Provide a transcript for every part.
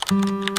Welcome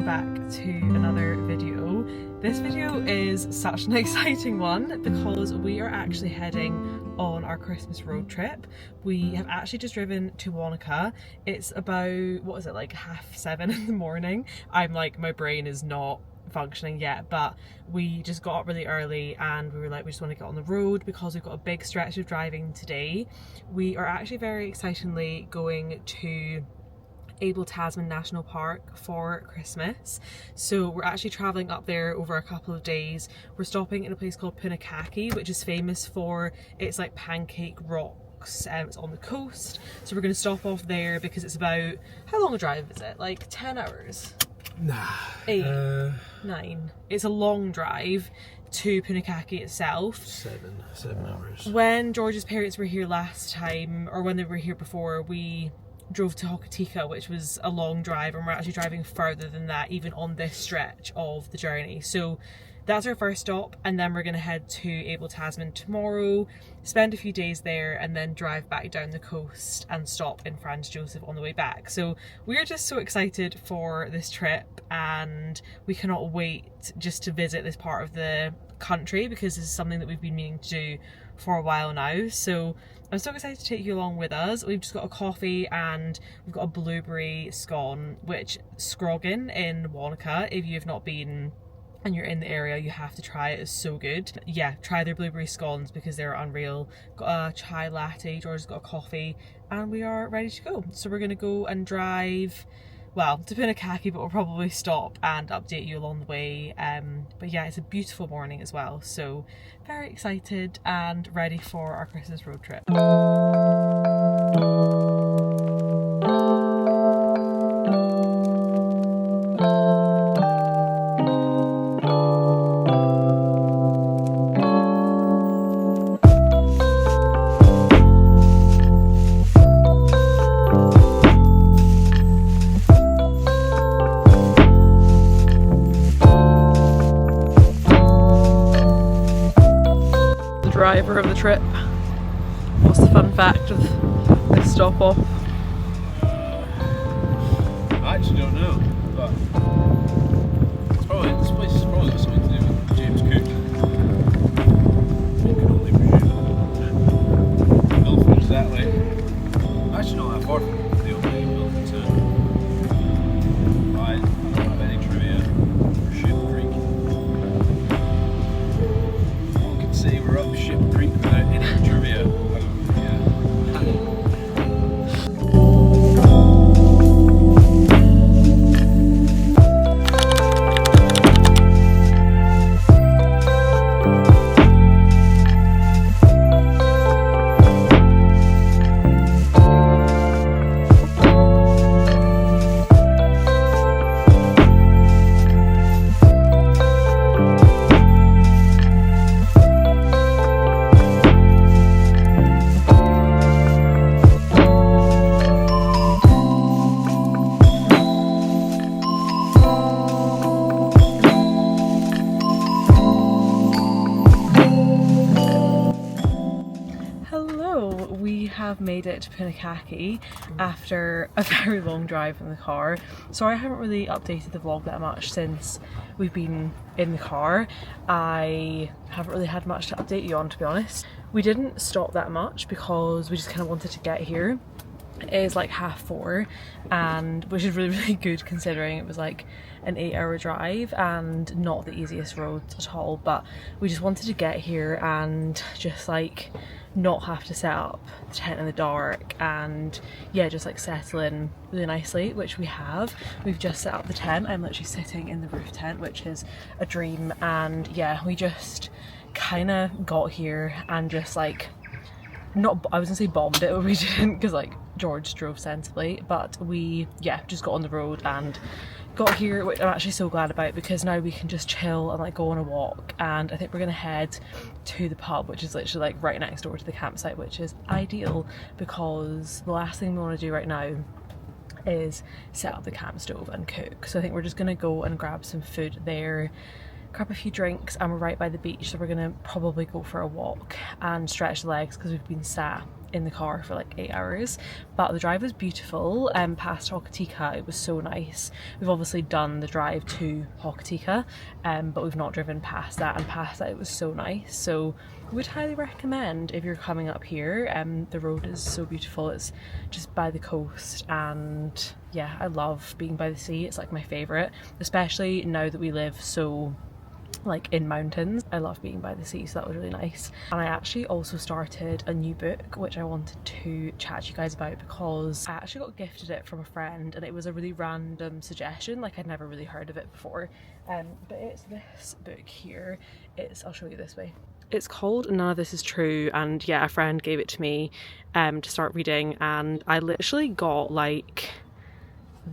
back to another video. This video is such an exciting one because we are actually heading on our Christmas road trip. We have actually just driven to Wanaka. It's about, what is it, like 7:30 in the morning. I'm like, my brain is not functioning yet, but we just got up really early and we were like, we just want to get on the road because we've got a big stretch of driving today. We are actually very excitingly going to Abel Tasman National Park for Christmas. So we're actually travelling up there over a couple of days. We're stopping in a place called Punakaki, which is famous for its like pancake rocks. It's on the coast. So we're going to stop off there because it's about, how long a drive is it? Like 10 hours? Nah. 8, 9. It's a long drive to Punakaki itself. 7 hours. When George's parents were here last time, or when they were here before, we drove to Hokitika, which was a long drive, and we're actually driving further than that even on this stretch of the journey. So that's our first stop, and then we're going to head to Abel Tasman tomorrow, spend a few days there, and then drive back down the coast and stop in Franz Josef on the way back. So we're just so excited for this trip, and we cannot wait just to visit this part of the country because this is something that we've been meaning to do for a while now. So I'm so excited to take you along with us. We've just got a coffee and we've got a blueberry scone, which Scroggin in Wanaka, if you've not been and you're in the area, you have to try it. It's so good. Yeah, try their blueberry scones because they're unreal. Got a chai latte, George's got a coffee, and we are ready to go. So we're gonna go and drive, well, to Punakaki, but we'll probably stop and update you along the way. But yeah, it's a beautiful morning as well. So very excited and ready for our Christmas road trip. Driver of the trip. What's the fun fact of this stop off? I actually don't know, but this place has probably got something to do with James Cook. You can only presume. Milford is that way. Actually not that far from the old name Milford town. I don't have any trivia for Ship Creek. One could say we're up Ship Creek without any trivia. We have made it to Punakaki after a very long drive in the car. Sorry I haven't really updated the vlog that much since we've been in the car. I haven't really had much to update you on, to be honest. We didn't stop that much because we just kind of wanted to get here. It is like 4:30, and which is really good considering it was like an 8-hour drive and not the easiest roads at all, but we just wanted to get here and just like not have to set up the tent in the dark, and yeah, just like settle in really nicely, which we have. We've just set up the tent. I'm literally sitting in the roof tent, which is a dream, and yeah, we just kind of got here and just like, not, I was gonna say bombed it, but we didn't, because like George drove sensibly, but we, yeah, just got on the road and got here, which I'm actually so glad about, because now we can just chill and like go on a walk, and I think we're gonna head to the pub, which is literally like right next door to the campsite, which is ideal because the last thing we want to do right now is set up the camp stove and cook. So I think we're just gonna go and grab some food there, grab a few drinks, and we're right by the beach, so we're gonna probably go for a walk and stretch the legs because we've been sat in the car for like 8 hours. But the drive was beautiful, past Hokitika. It was so nice. We've obviously done the drive to Hokitika, but we've not driven past that, and past that it was so nice. So would highly recommend if you're coming up here. The road is so beautiful. It's just by the coast, and yeah, I love being by the sea. It's like my favourite, especially now that we live so like in mountains. I love being by the sea, so that was really nice. And I actually also started a new book which I wanted to chat to you guys about, because I actually got gifted it from a friend, and it was a really random suggestion, like I'd never really heard of it before. But it's this book here. I'll show you this way. It's called None of This Is True, and yeah, a friend gave it to me to start reading, and I literally got like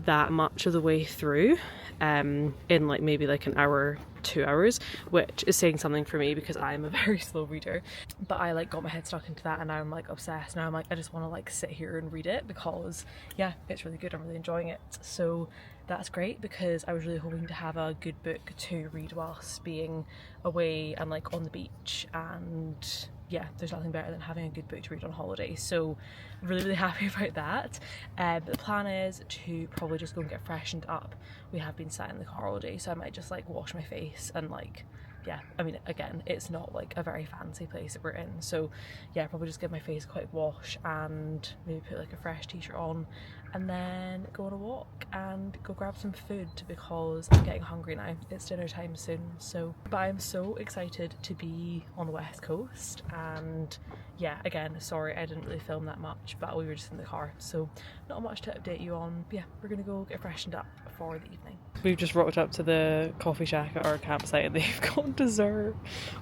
that much of the way through in like maybe like an hour, 2 hours, which is saying something for me because I'm a very slow reader. But I like got my head stuck into that, and now I'm like obsessed. Now I'm like, I just want to like sit here and read it, because yeah, it's really good. I'm really enjoying it. So that's great, because I was really hoping to have a good book to read whilst being away and like on the beach, and yeah, there's nothing better than having a good book to read on holiday. So really, really happy about that. But the plan is to probably just go and get freshened up. We have been sat in the car all day, so I might just like wash my face and like, yeah, I mean, again, it's not like a very fancy place that we're in, so yeah, probably just give my face a quick wash and maybe put like a fresh t-shirt on, and then go on a walk and go grab some food, because I'm getting hungry now. It's dinner time soon. So, but I'm so excited to be on the west coast, and yeah, again, sorry I didn't really film that much, but we were just in the car, so not much to update you on. But yeah, we're gonna go get freshened up for the evening. We've just rocked up to the coffee shack at our campsite, and they've got dessert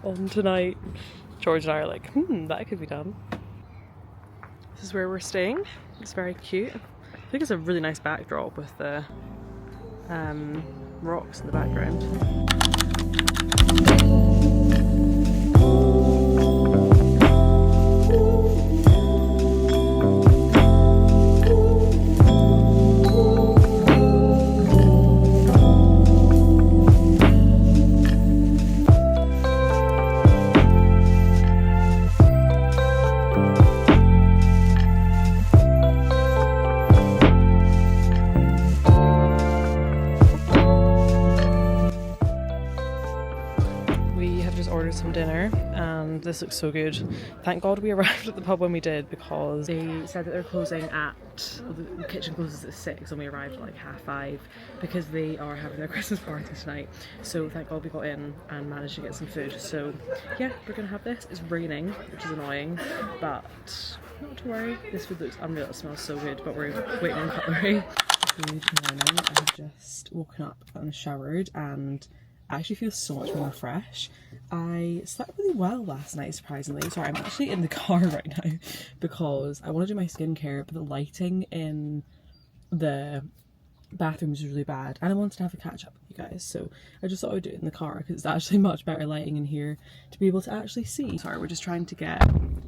on tonight. George and I are like, that could be done. This is where we're staying. It's very cute. I think it's a really nice backdrop with the rocks in the background. Some dinner, and this looks so good. Thank God we arrived at the pub when we did, because they said that they're closing at, well, the kitchen closes at 6 and we arrived at like 5:30 because they are having their Christmas party tonight. So thank God we got in and managed to get some food. So yeah, we're gonna have this. It's raining, which is annoying, but not to worry. This food looks unreal. It smells so good, but we're waiting on cutlery. Good morning. I have just woken up and showered, and I actually feel so much more fresh. I slept really well last night, surprisingly. Sorry, I'm actually in the car right now because I want to do my skincare, but the lighting in the bathrooms is really bad, and I wanted to have a catch up with you guys, so I just thought I would do it in the car because it's actually much better lighting in here to be able to actually see. Sorry, we're just trying to get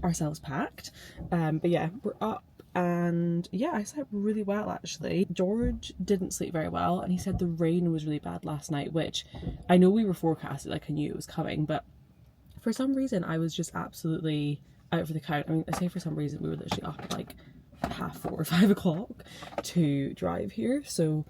ourselves packed, but yeah, we're up. And yeah, I slept really well actually. George didn't sleep very well, and he said the rain was really bad last night, which I know we were forecasted, like I knew it was coming, but for some reason I was just absolutely out for the count. I mean, I say for some reason, we were literally up at like 4:30 or 5 o'clock to drive here, so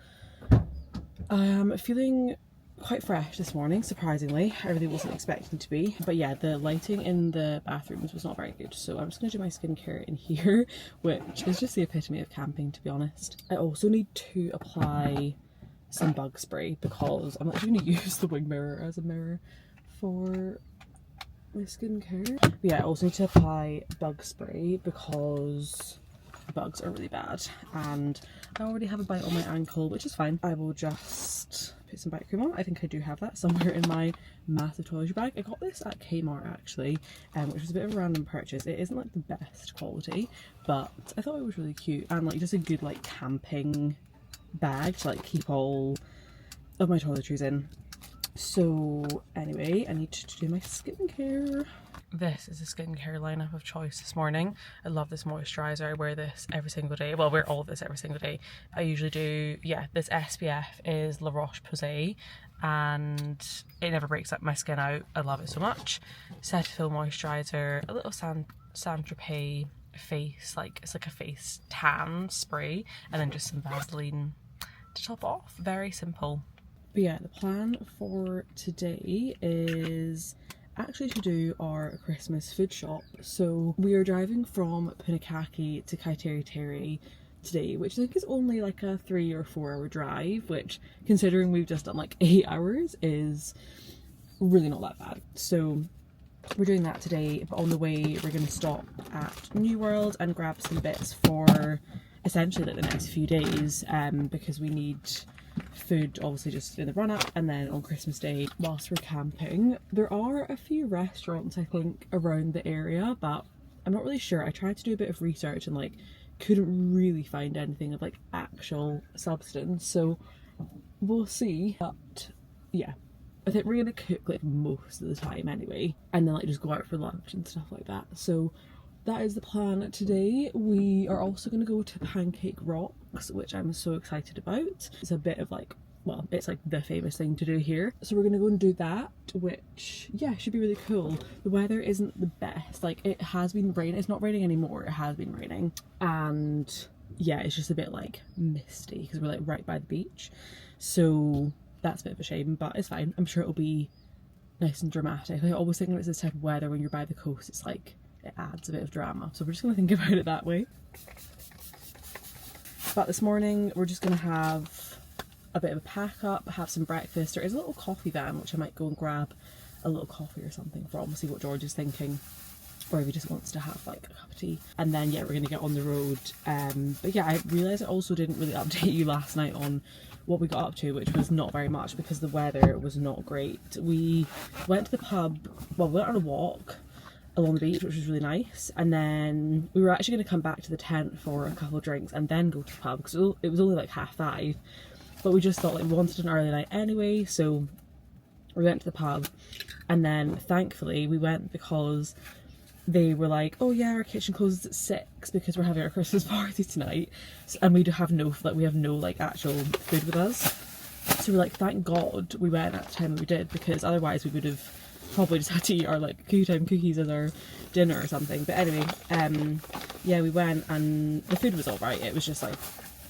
I am feeling quite fresh this morning, surprisingly. I really wasn't expecting to be, but yeah, the lighting in the bathrooms was not very good, so I'm just going to do my skincare in here, which is just the epitome of camping, to be honest. I also need to apply some bug spray because I'm actually going to use the wing mirror as a mirror for my skincare. But yeah, I also need to apply bug spray because bugs are really bad, and I already have a bite on my ankle, which is fine. I will just put some bite cream on. I think I do have that somewhere in my massive toiletry bag. I got this at Kmart actually, which was a bit of a random purchase. It isn't like the best quality, but I thought it was really cute, and like just a good like camping bag to like keep all of my toiletries in. So anyway, I need to do my skincare. This is the skincare lineup of choice this morning. I love this moisturiser. I wear this every single day. Well, I wear all of this every single day. I usually do, yeah, this SPF is La Roche-Posay and it never breaks up my skin out. I love it so much. Cetaphil moisturiser, a little Saint-Tropez face, like it's like a face tan spray, and then just some Vaseline to top off. Very simple. But yeah, the plan for today is actually to do our Christmas food shop. So we are driving from Punakaki to Kaiteri Teri today, which I think is only like a 3 or 4 hour drive, which considering we've just done like 8 hours is really not that bad. So we're doing that today, but on the way we're going to stop at New World and grab some bits for essentially like the next few days, because we need food obviously just in the run up, and then on Christmas Day whilst we're camping. There are a few restaurants I think around the area, but I'm not really sure. I tried to do a bit of research and like couldn't really find anything of like actual substance, so we'll see. But yeah, I think we're gonna cook like most of the time anyway, and then like just go out for lunch and stuff like that. So that is the plan today. We are also going to go to Pancake Rocks, which I'm so excited about. It's a bit of like, well, it's like the famous thing to do here. So we're going to go and do that, which, yeah, should be really cool. The weather isn't the best. Like, it has been raining. It's not raining anymore. It has been raining. And yeah, it's just a bit like misty because we're like right by the beach. So that's a bit of a shame, but it's fine. I'm sure it'll be nice and dramatic. I always think when it's this type of weather, when you're by the coast, it's like, it adds a bit of drama, so we're just going to think about it that way. But this morning we're just going to have a bit of a pack up, have some breakfast. There is a little coffee van which I might go and grab a little coffee or something from, see what George is thinking, or if he just wants to have like a cup of tea. And then yeah, we're going to get on the road. But yeah, I realised I also didn't really update you last night on what we got up to, which was not very much because the weather was not great. We went to the pub, well, we went on a walk along the beach, which was really nice, and then we were actually going to come back to the tent for a couple of drinks and then go to the pub because it was only like 5:30, but we just thought like we wanted an early night anyway, so we went to the pub. And then thankfully we went because they were like, oh yeah, our kitchen closes at 6 because we're having our Christmas party tonight, and we have no like actual food with us. So we're like, thank God we went at the time we did, because otherwise we would have probably just had to eat our like cookie time cookies as our dinner or something. But anyway, yeah, we went and the food was alright. It was just like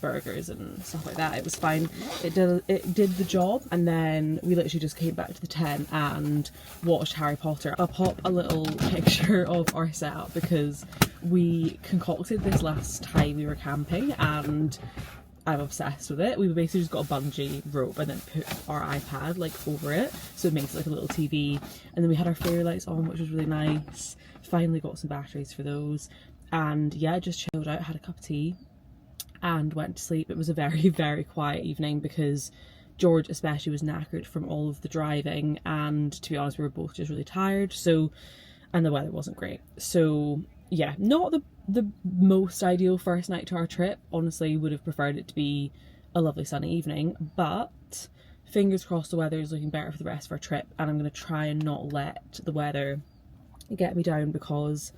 burgers and stuff like that. It was fine. It did the job. And then we literally just came back to the tent and watched Harry Potter. I'll pop a little picture of our setup because we concocted this last time we were camping and I'm obsessed with it. We basically just got a bungee rope and then put our iPad like over it, so it makes it like a little TV. And then we had our fairy lights on, which was really nice. Finally got some batteries for those, and yeah, just chilled out, had a cup of tea and went to sleep. It was a very, very quiet evening because George especially was knackered from all of the driving, and to be honest we were both just really tired, so, and the weather wasn't great. So yeah, not the most ideal first night to our trip. Honestly, would have preferred it to be a lovely sunny evening, but fingers crossed the weather is looking better for the rest of our trip, and I'm going to try and not let the weather get me down because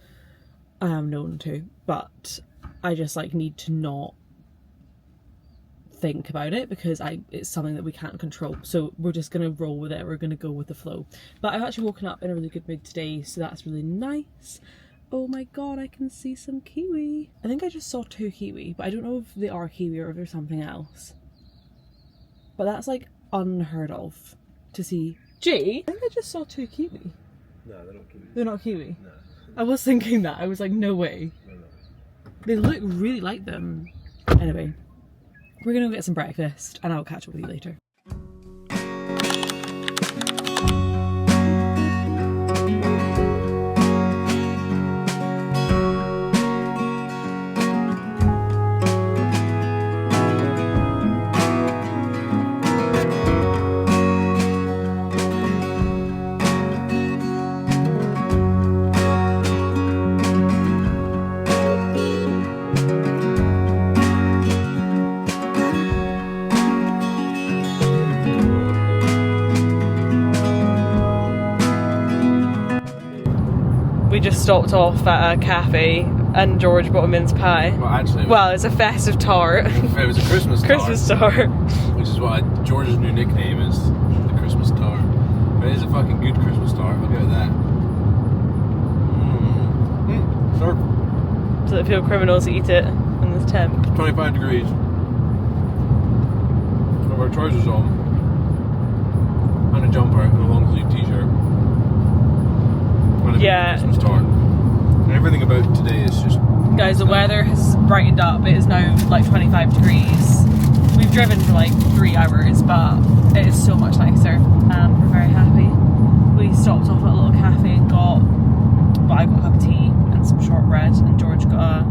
I am known to, but I just like need to not think about it because it's something that we can't control, so we're just gonna roll with it. We're gonna go with the flow. But I've actually woken up in a really good mood today, so that's really nice. Oh my god, I can see some kiwi. I think I just saw 2 kiwi, but I don't know if they are kiwi or if they're something else. But that's like unheard of to see. Gee, I think I just saw 2 kiwi. No, they're not kiwi. They're not kiwi? No. I was thinking that. I was like, no way. No. They look really like them. Anyway, we're gonna go get some breakfast and I'll catch up with you later. stopped off at a cafe and George bought a mince pie. Well, actually, Well, it's a festive tart. it was a Christmas tart. Christmas tart. Which is why George's new nickname is the Christmas tart. But it is a fucking good Christmas tart, I'll give it that. Sure. Does it feel criminal to eat it in this temp? 25 degrees. With our trousers on. And a jumper and a long sleeve t-shirt. And a Christmas tart. And everything about today is just... Guys, the weather has brightened up. It is now like 25 degrees. We've driven for like 3 hours, but it is so much nicer and we're very happy. We stopped off at a little cafe and I got a cup of tea and some shortbread, and George got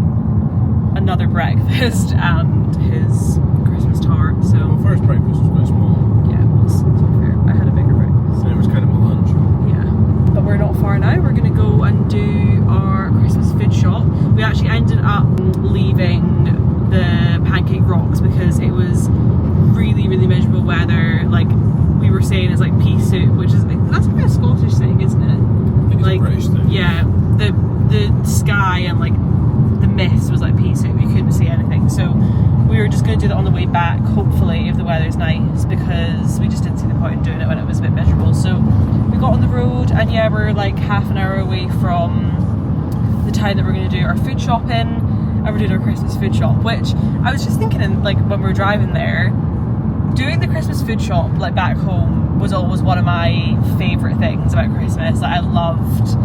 another breakfast and his Christmas tart. So Well, first breakfast was quite small. yeah, it was, to be fair. I had a bigger breakfast. And it was kind of my lunch. Yeah, but we're not far now. We're going to go and do our Christmas food shop. We actually ended up leaving the Pancake Rocks because it was really, really miserable weather. Like we were saying, it's like pea soup, which is that's like a Scottish thing, isn't it? I think it's Like, a British thing. yeah, the sky and like the mist was like pea soup. You couldn't see anything. So we were just going to do that on the way back, hopefully, if the weather's nice, because we just didn't see the point in doing it when it was a bit miserable. So we got on the road, and yeah, we're like half an hour away from the time that we're going to do our food shopping, and we're doing our Christmas food shop, which I was just thinking, like when we were driving there, doing the Christmas food shop like back home was always one of my favourite things about Christmas. Like I loved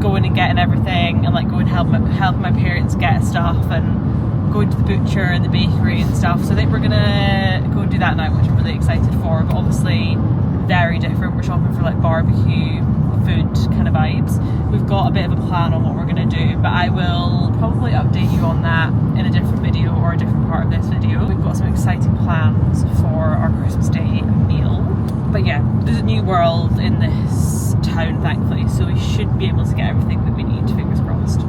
going and getting everything and like going help my parents get stuff and going to the butcher and the bakery and stuff. So I think we're gonna go and do that now, which I'm really excited for, but obviously very different. We're shopping for like barbecue food kind of vibes. We've got a bit of a plan on what we're gonna do, but I will probably update you on that in a different video or a different part of this video. We've got some exciting plans for our Christmas Day meal. But yeah, there's a new world in this town, thankfully, so we should be able to get everything that we need, fingers crossed.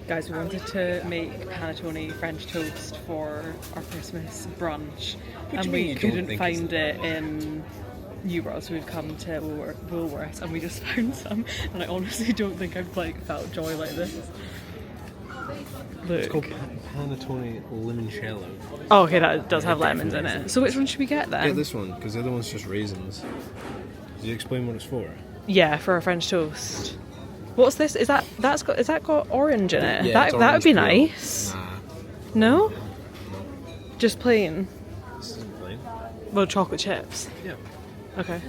Guys, we wanted to make panettone French toast for our Christmas brunch, and we couldn't find it in New World, so we've come to Woolworths and we just found some, and I honestly don't think I've like felt joy like this. Look. It's called panettone limoncello. Oh, okay, that does have lemons in it. So which one should we get then? Get this one, because the other one's just raisins. Did you explain what it's for? Yeah, for a French toast. What's this? Is that got orange in it? Yeah, that would be peel. nice. Nah, No? Just plain. this isn't plain. Well, chocolate chips. Yeah. Okay.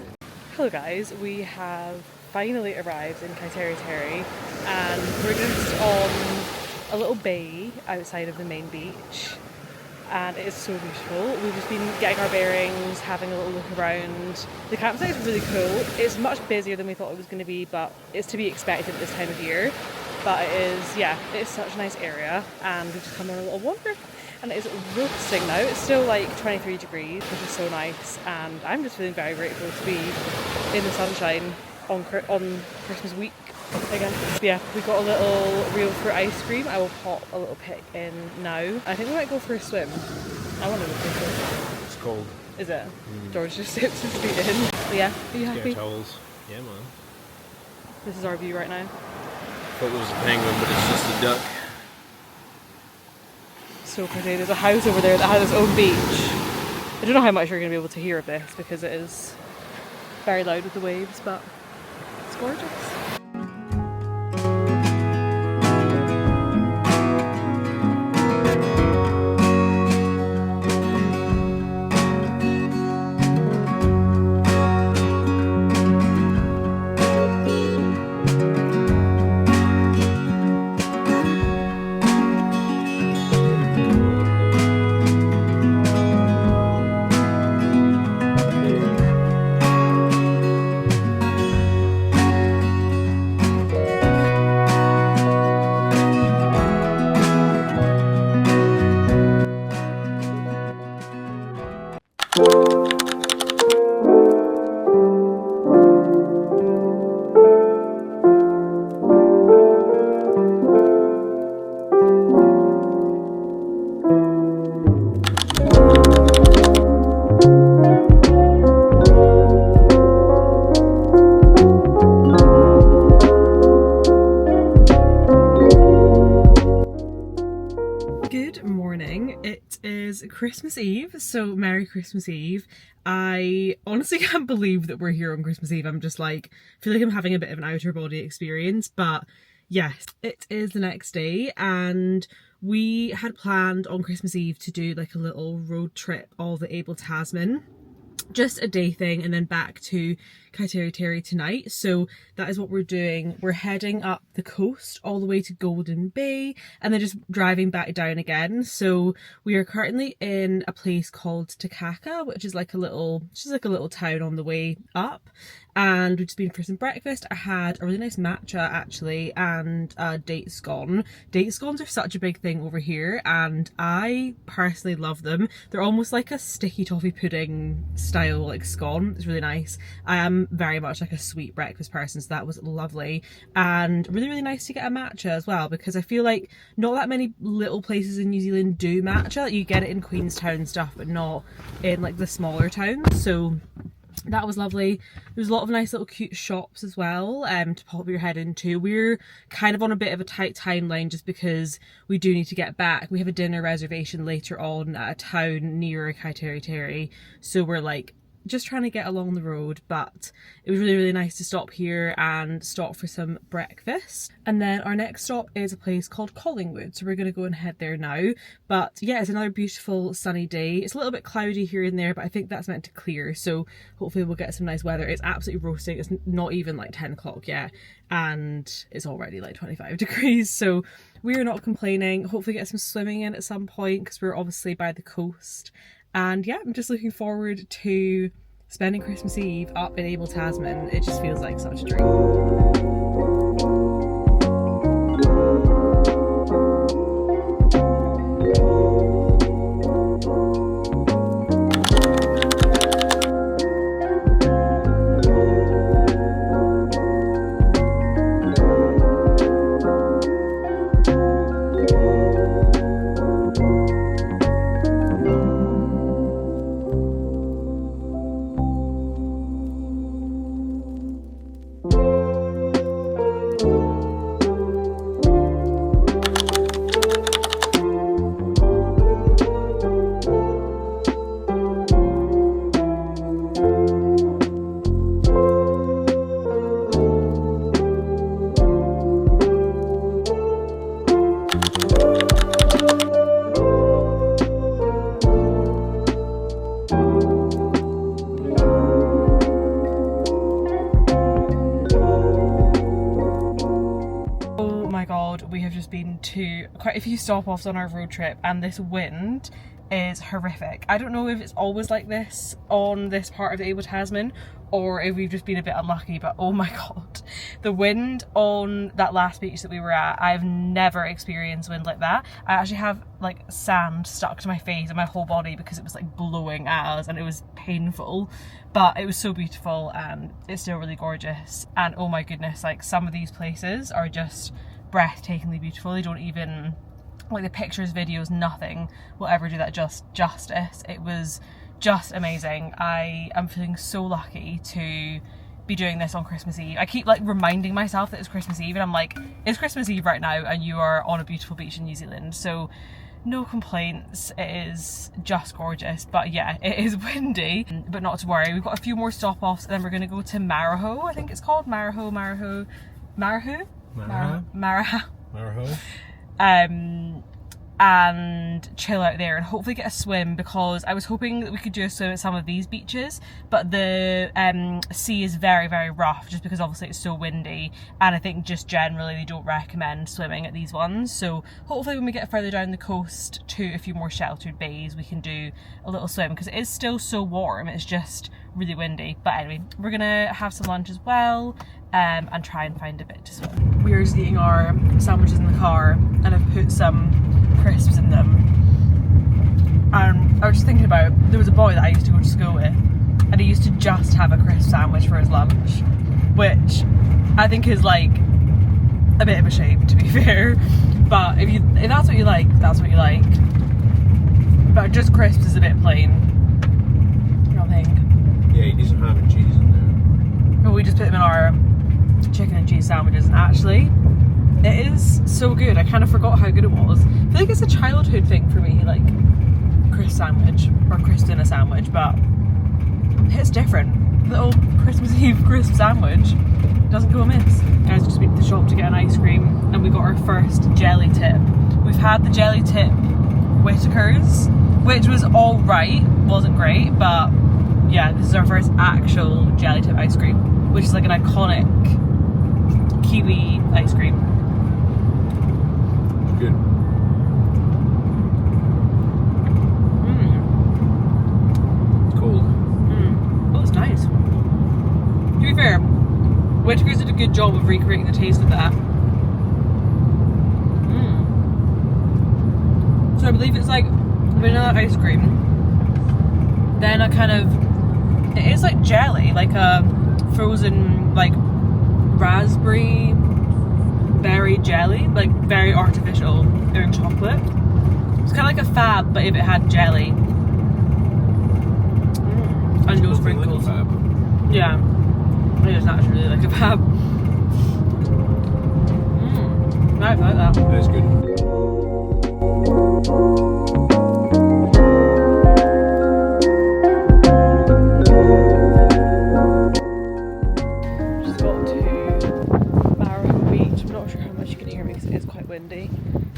Hello guys, we have finally arrived in Kaiteri Terry, and we're just on a little bay outside of the main beach, and it is so beautiful. We've just been getting our bearings, having a little look around. The campsite is really cool. It's much busier than we thought it was going to be, but it's to be expected at this time of year. But it is, yeah, it's such a nice area, and we've just come on a little wander. And it is roasting now. It's still like 23 degrees, which is so nice, and I'm just feeling very grateful to be in the sunshine on Christmas week again. But yeah, we got a little real fruit ice cream. I will pop a little pic in now. I think we might go for a swim. I want to go for a swim. It's cold. Is it? George just sips his feet in. But yeah, are you happy? Get towels. Yeah, man. This is our view right now. Thought there was a penguin, but it's just a duck. So pretty. There's a house over there that has its own beach. I don't know how much you're going to be able to hear of this because it is very loud with the waves, but it's gorgeous. Good morning. It is Christmas Eve, so Merry Christmas Eve. I honestly can't believe that we're here on Christmas Eve. I'm just like, feel like I'm having a bit of an outer body experience, but yes, it is the next day and we had planned on Christmas Eve to do like a little road trip of the Abel Tasman. Just a day thing and then back to Kaiteri tonight. So that is what we're doing. We're heading up the coast all the way to Golden Bay and then just driving back down again. So we are currently in a place called Takaka, which is like a little town on the way up, and we've just been for some breakfast. I had a really nice matcha actually and date scone. Date scones are such a big thing over here and I personally love them. They're almost like a sticky toffee pudding style like scone. It's really nice. I am very much like a sweet breakfast person, so that was lovely and really nice to get a matcha as well, because I feel like not that many little places in New Zealand do matcha. Like, you get it in Queenstown stuff but not in like the smaller towns, so that was lovely. There's a lot of nice little cute shops as well to pop your head into. We're kind of on a bit of a tight timeline just because we do need to get back. We have a dinner reservation later on at a town near Kaiteri, so we're like just trying to get along the road, but it was really nice to stop here and stop for some breakfast. And then our next stop is a place called Collingwood, so we're going to go and head there now. But yeah, it's another beautiful sunny day. It's a little bit cloudy here and there, but I think that's meant to clear, so hopefully we'll get some nice weather. It's absolutely roasting. It's not even like 10 o'clock yet and it's already like 25 degrees, so we're not complaining. Hopefully get some swimming in at some point because we're obviously by the coast. And yeah, I'm just looking forward to spending Christmas Eve up in Abel Tasman. It just feels like such a dream. We have just been to quite a few stop-offs on our road trip and this wind is horrific. I don't know if it's always like this on this part of the Abel Tasman or if we've just been a bit unlucky, but oh my god, the wind on that last beach that we were at, I've never experienced wind like that. I actually have like sand stuck to my face and my whole body because it was like blowing at us and it was painful, but it was so beautiful and it's still really gorgeous. And oh my goodness, like some of these places are just breathtakingly beautiful. They don't even, like the pictures, videos, nothing will ever do that justice. It was just amazing. I am feeling so lucky to be doing this on Christmas Eve. I keep like reminding myself that it's Christmas Eve and I'm like, it's Christmas Eve right now and you are on a beautiful beach in New Zealand, so no complaints. It is just gorgeous, but yeah, it is windy, but not to worry. We've got a few more stop-offs and then we're going to go to Maraho, I think it's called Maraho and chill out there and hopefully get a swim, because I was hoping that we could do a swim at some of these beaches, but the sea is very rough just because obviously it's so windy, and I think just generally they don't recommend swimming at these ones. So hopefully when we get further down the coast to a few more sheltered bays we can do a little swim, because it is still so warm, it's just really windy. But anyway, we're gonna have some lunch as well and try and find a bit to swim. We're just eating our sandwiches in the car and I've put some crisps in them. And I was just thinking about, there was a boy that I used to go to school with and he used to just have a crisp sandwich for his lunch, which I think is like a bit of a shame, to be fair. But if that's what you like, that's what you like. But just crisps is a bit plain, I don't think. Yeah, you need some ham and cheese in there. But we just put them in our chicken and cheese sandwiches, and actually it is so good. I kind of forgot how good it was. I feel like it's a childhood thing for me, like crisp sandwich or crisp dinner sandwich, but it's different. Little Christmas Eve crisp sandwich doesn't go amiss. Guys, just went to the shop to get an ice cream and we got our first jelly tip. We've had the jelly tip Whittaker's, which was alright, wasn't great, but yeah, this is our first actual jelly tip ice cream, which is like an iconic kiwi ice cream. Good. It's cold. Oh, it's nice. To be fair, Whittaker's did a good job of recreating the taste of that. So I believe it's like vanilla ice cream, then a kind of, it is like jelly, like a frozen like raspberry berry jelly, like very artificial and chocolate. It's kind of like a fab, but if it had jelly. And no sprinkles. Like a fab. Yeah, it is naturally like a fab. I like that. That is good. Just got to Marrow Beach. I'm not sure how much you can hear me because it is quite windy,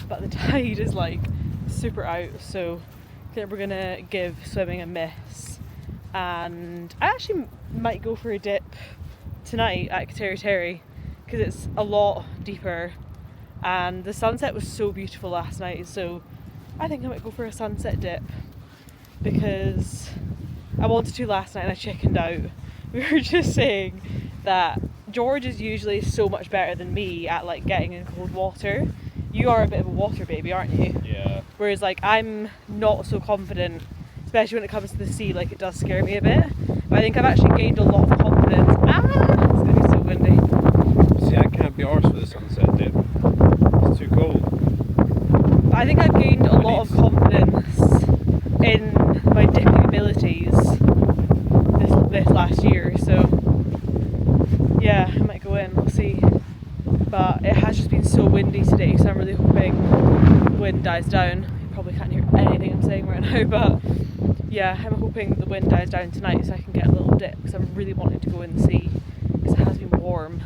but the tide is like super out, so I think we're gonna give swimming a miss. And I actually might go for a dip tonight at Kateri Terry because it's a lot deeper and the sunset was so beautiful last night, so I think I might go for a sunset dip because I wanted to last night and I chickened out. We were just saying that George is usually so much better than me at like getting in cold water. You are a bit of a water baby, aren't you? Yeah. Whereas like I'm not so confident, especially when it comes to the sea, like it does scare me a bit. But I think I've actually gained a lot of confidence. It's gonna be so windy. See, I can't be arsed with the sunset dip. It's too cold. But I think I've gained a lot of confidence in my dipping abilities this last year, so yeah, I might go in, we'll see. But it has just been so windy today, so I'm really hoping wind dies down. You probably can't hear anything I'm saying right now, but yeah, I'm hoping that the wind dies down tonight so I can get a little dip because I'm really wanting to go in the sea because it has been warm.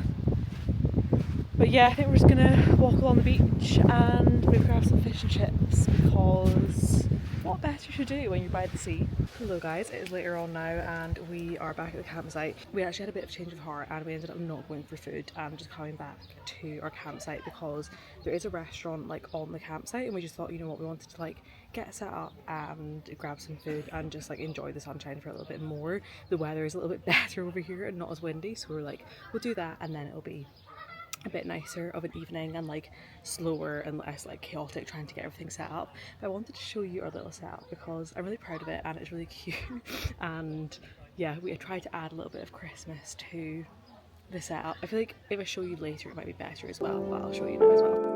But yeah, I think we're just gonna walk along the beach and maybe grab some fish and chips because what better to do when you're by the sea? Hello guys, it is later on now and we are back at the campsite. We actually had a bit of change of heart and we ended up not going for food and just coming back to our campsite because there is a restaurant like on the campsite and we just thought, you know what, we wanted to like get set up and grab some food and just like enjoy the sunshine for a little bit more. The weather is a little bit better over here and not as windy, so we're like, we'll do that and then it'll be a bit nicer of an evening and like slower and less like chaotic trying to get everything set up. But I wanted to show you our little setup because I'm really proud of it and it's really cute and yeah, we tried to add a little bit of Christmas to the setup. I feel like if I show you later it might be better as well, but I'll show you now as well.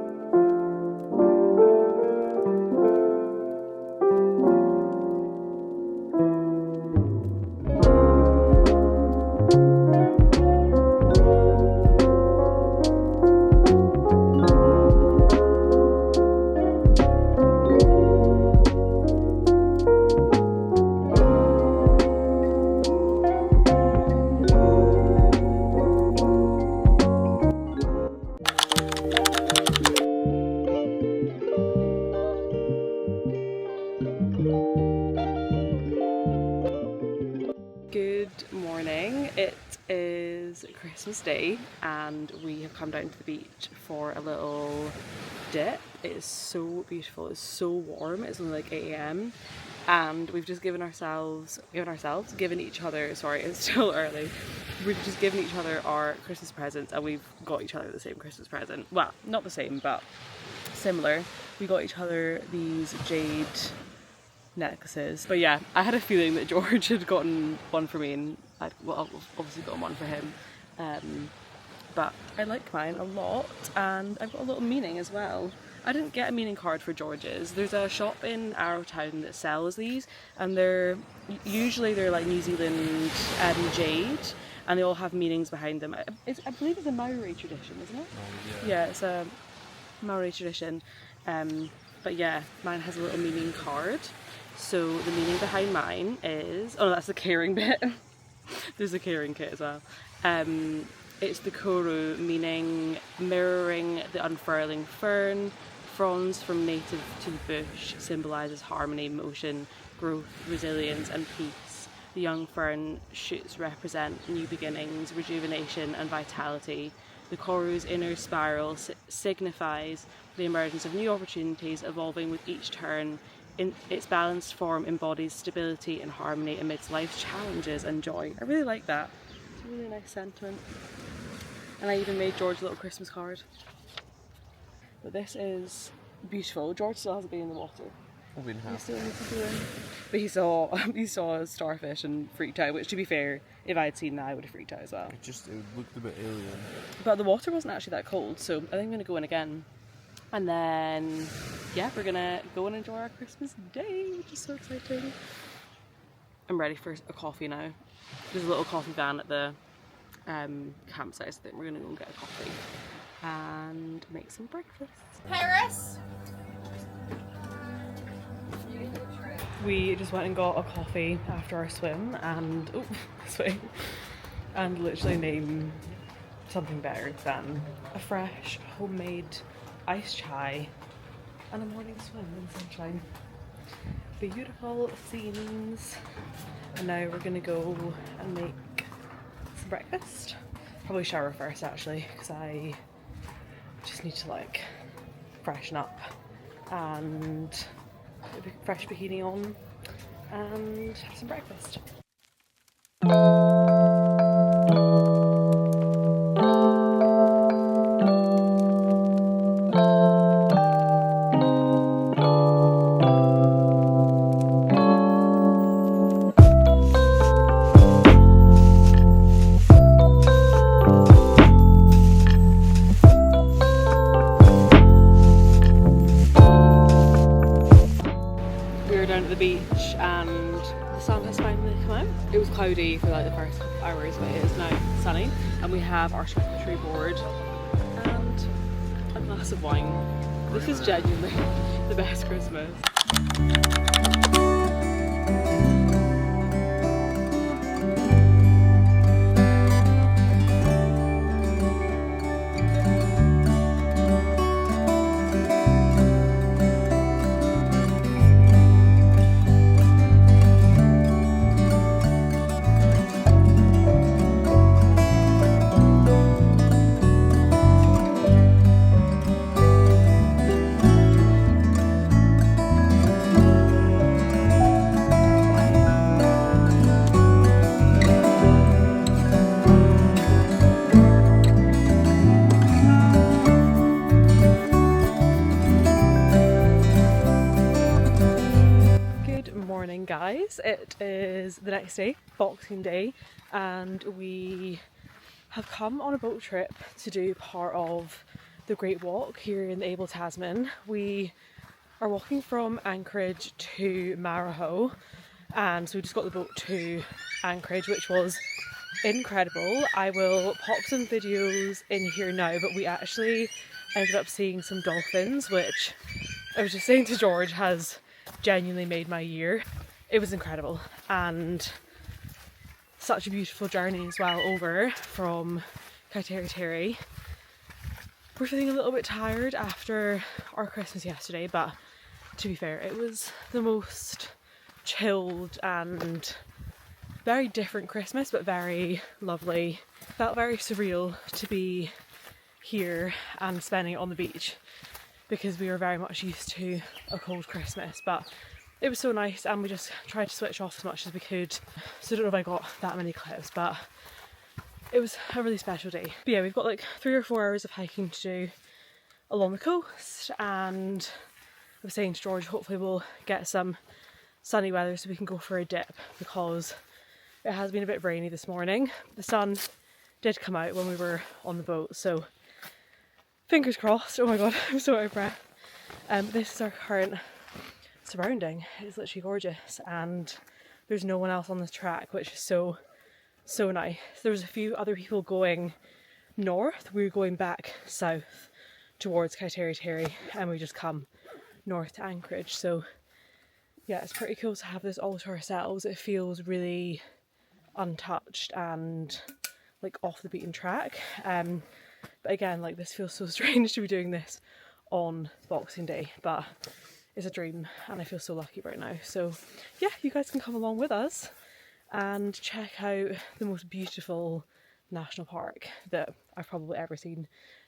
Good morning, it is Christmas Day and we have come down to the beach for a little dip. It is so beautiful, it's so warm, it's only like 8 AM and we've just given each other, sorry it's still early, we've just given each other our Christmas presents and we've got each other the same Christmas present. Well, not the same but similar. We got each other these jade necklaces. But yeah, I had a feeling that George had gotten one for me and I'd obviously gotten one for him. But I like mine a lot and I've got a little meaning as well. I didn't get a meaning card for George's. There's a shop in Arrowtown that sells these and they're like New Zealand jade and they all have meanings behind them. I believe it's a Maori tradition, isn't it? Oh, Yeah, it's a Maori tradition. But yeah, mine has a little meaning card. So the meaning behind mine is, oh no, that's the caring bit. There's a caring kit as well. It's the koru, meaning mirroring the unfurling fern. Fronds from native to the bush symbolises harmony, motion, growth, resilience and peace. The young fern shoots represent new beginnings, rejuvenation and vitality. The koru's inner spiral signifies the emergence of new opportunities, evolving with each turn. In its balanced form embodies stability and harmony amidst life's challenges and joy. I really like that. It's a really nice sentiment. And I even made George a little Christmas card. But this is beautiful. George still hasn't been in the water. Probably He still needs to go in. But he saw a starfish and freaked out, which to be fair, if I had seen that I would have freaked out as well. It looked a bit alien. But the water wasn't actually that cold, so I think I'm going to go in again. And then, yeah, we're going to go and enjoy our Christmas day, which is so exciting. I'm ready for a coffee now. There's a little coffee van at the campsite, so I think we're going to go and get a coffee and make some breakfast. Paris! We just went and got a coffee after our swim and, and literally named something better than a fresh homemade iced chai and a morning swim in sunshine. Beautiful scenes. And now we're gonna go and make some breakfast. Probably shower first actually, because I just need to like freshen up and put a fresh bikini on and have some breakfast. Down at the beach and the sun has finally come out. It was cloudy for like the first couple of hours, but it is now sunny, and we have our charcuterie board and a glass of wine. This is genuinely the best Christmas. Guys, it is the next day, Boxing Day, and we have come on a boat trip to do part of the Great Walk here in the Abel Tasman. We are walking from Anchorage to Maraho, and so we just got the boat to Anchorage, which was incredible. I will pop some videos in here now, but we actually ended up seeing some dolphins, which I was just saying to George has genuinely made my year. It was incredible and such a beautiful journey as well over from Kaiteri. We're feeling a little bit tired after our Christmas yesterday, but to be fair, it was the most chilled and very different Christmas, but very lovely. Felt very surreal to be here and spending it on the beach because we were very much used to a cold Christmas, but it was so nice and we just tried to switch off as much as we could. So I don't know if I got that many clips, but it was a really special day. But yeah, we've got like 3 or 4 hours of hiking to do along the coast, and I was saying to George, hopefully we'll get some sunny weather so we can go for a dip, because it has been a bit rainy this morning. The sun did come out when we were on the boat, so fingers crossed. Oh my god, I'm so out of breath. This is our current surrounding. It's literally gorgeous, and there's no one else on this track, which is so nice. There was a few other people going north. We were going back south towards Kaiterri and we just come north to Anchorage. So yeah, it's pretty cool to have this all to ourselves. It feels really untouched and like off the beaten track. But again, like this feels so strange to be doing this on Boxing Day, but it's a dream and I feel so lucky right now. So yeah, you guys can come along with us and check out the most beautiful national park that I've probably ever seen.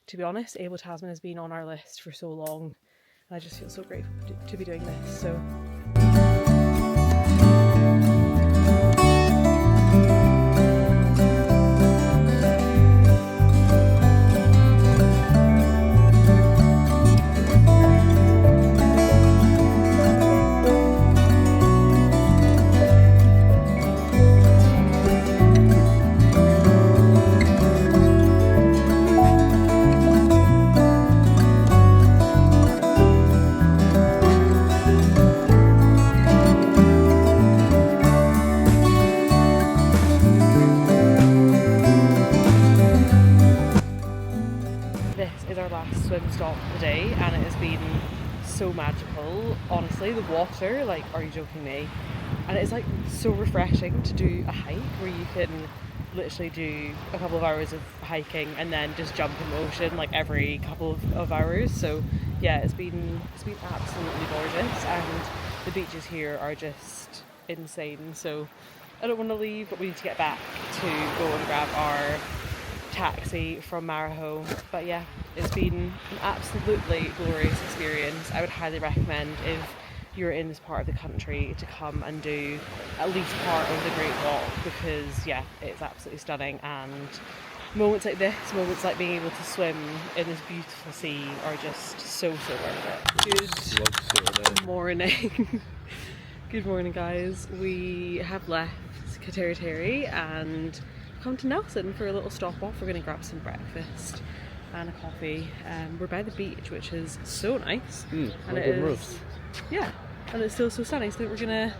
To be honest, Abel Tasman has been on our list for so long and I just feel so grateful to be doing this. So this is our last swim stop of the day and it has been so magical. Honestly, the water, like, are you joking me? And it's like so refreshing to do a hike where you can literally do a couple of hours of hiking and then just jump in the ocean like every couple of hours. So yeah, it's been absolutely gorgeous and the beaches here are just insane. So I don't want to leave, but we need to get back to go and grab our taxi from Maraho. But yeah, it's been an absolutely glorious experience. I would highly recommend, if you're in this part of the country, to come and do at least part of the Great Walk, because yeah, it's absolutely stunning, and moments like this, moments like being able to swim in this beautiful sea are just so worth it. Good morning. Good morning guys. We have left Kaiterri and come to Nelson for a little stop off. We're going to grab some breakfast and a coffee. We're by the beach, which is so nice. And it is, yeah, and it's still so sunny. So we're gonna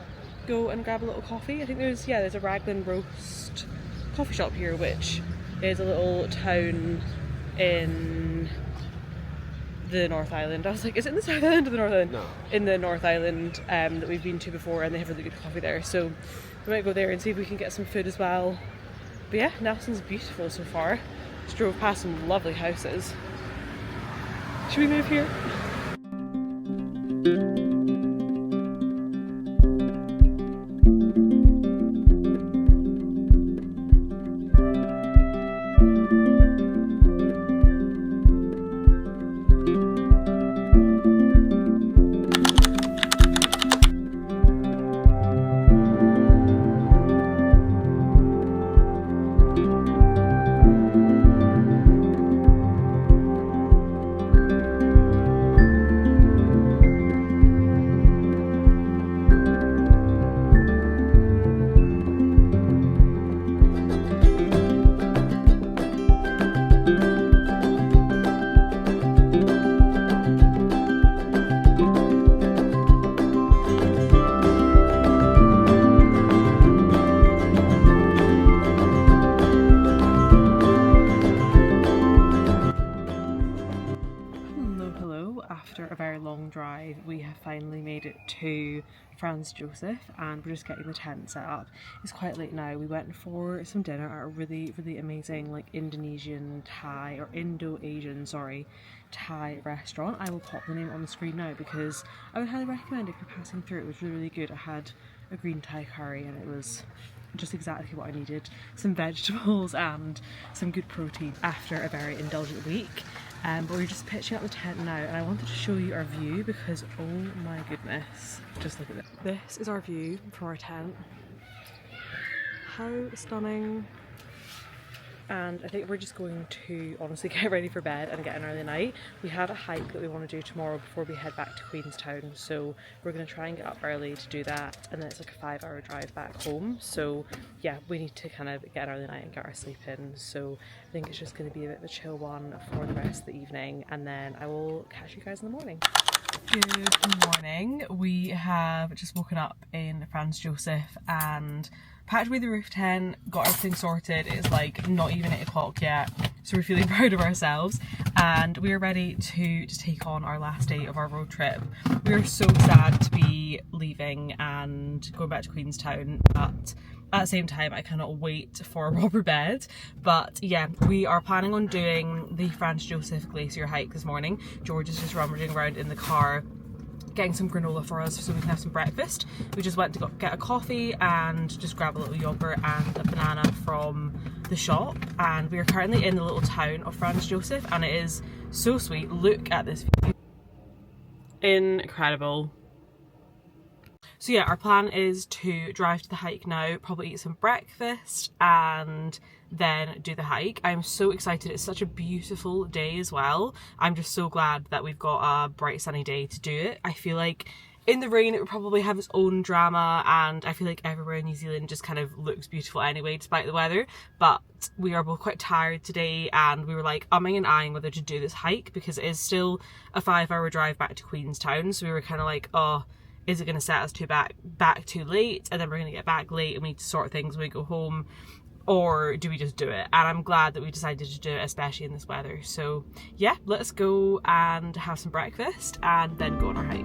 go and grab a little coffee. I think there's a Raglan Roast coffee shop here, which is a little town in the North Island. I was like, is it in the South Island or the North Island? No. In the North Island that we've been to before, and they have really good coffee there. So we might go there and see if we can get some food as well. But yeah, Nelson's beautiful so far. Just drove past some lovely houses. Should we move here? After a very long drive, we have finally made it to Franz Josef and we're just getting the tent set up. It's quite late now. We went for some dinner at a really amazing like Indonesian Thai, or Indo-Asian, sorry, Thai restaurant. I will pop the name on the screen now because I would highly recommend if you're passing through. It was really good. I had a green Thai curry and it was just exactly what I needed. Some vegetables and some good protein after a very indulgent week. But we're just pitching up the tent now and I wanted to show you our view because oh my goodness, just look at this. This is our view from our tent. How stunning. And I think we're just going to honestly get ready for bed and get an early night. We have a hike that we want to do tomorrow before we head back to Queenstown, so we're going to try and get up early to do that, and then it's like a 5-hour drive back home. So yeah, we need to kind of get an early night and get our sleep in, so I think it's just going to be a bit of a chill one for the rest of the evening, and then I will catch you guys in the morning. Good morning. We have just woken up in Franz Josef and packed away the roof tent, got everything sorted. It's like not even 8 o'clock yet, so we're feeling proud of ourselves, and we are ready to take on our last day of our road trip. We are so sad to be leaving and going back to Queenstown, but at the same time I cannot wait for a proper bed. But yeah, we are planning on doing the Franz Josef Glacier hike this morning. George is just rummaging around in the car getting some granola for us so we can have some breakfast. We just went to go get a coffee and just grab a little yogurt and a banana from the shop, and we are currently in the little town of Franz Josef, and it is so sweet. Look at this view. Incredible. So yeah, our plan is to drive to the hike now, probably eat some breakfast and then do the hike. I'm so excited. It's such a beautiful day as well. I'm just so glad that we've got a bright sunny day to do it. I feel like in the rain it would probably have its own drama, and I feel like everywhere in New Zealand just kind of looks beautiful anyway despite the weather. But we are both quite tired today, and we were like umming and ahhing whether to do this hike because it is still a 5-hour drive back to Queenstown. So we were kind of like, oh, is it going to set us back too late, and then we're going to get back late and we need to sort things when we go home, or do we just do it? And I'm glad that we decided to do it, especially in this weather. So yeah, let's go and have some breakfast and then go on our hike.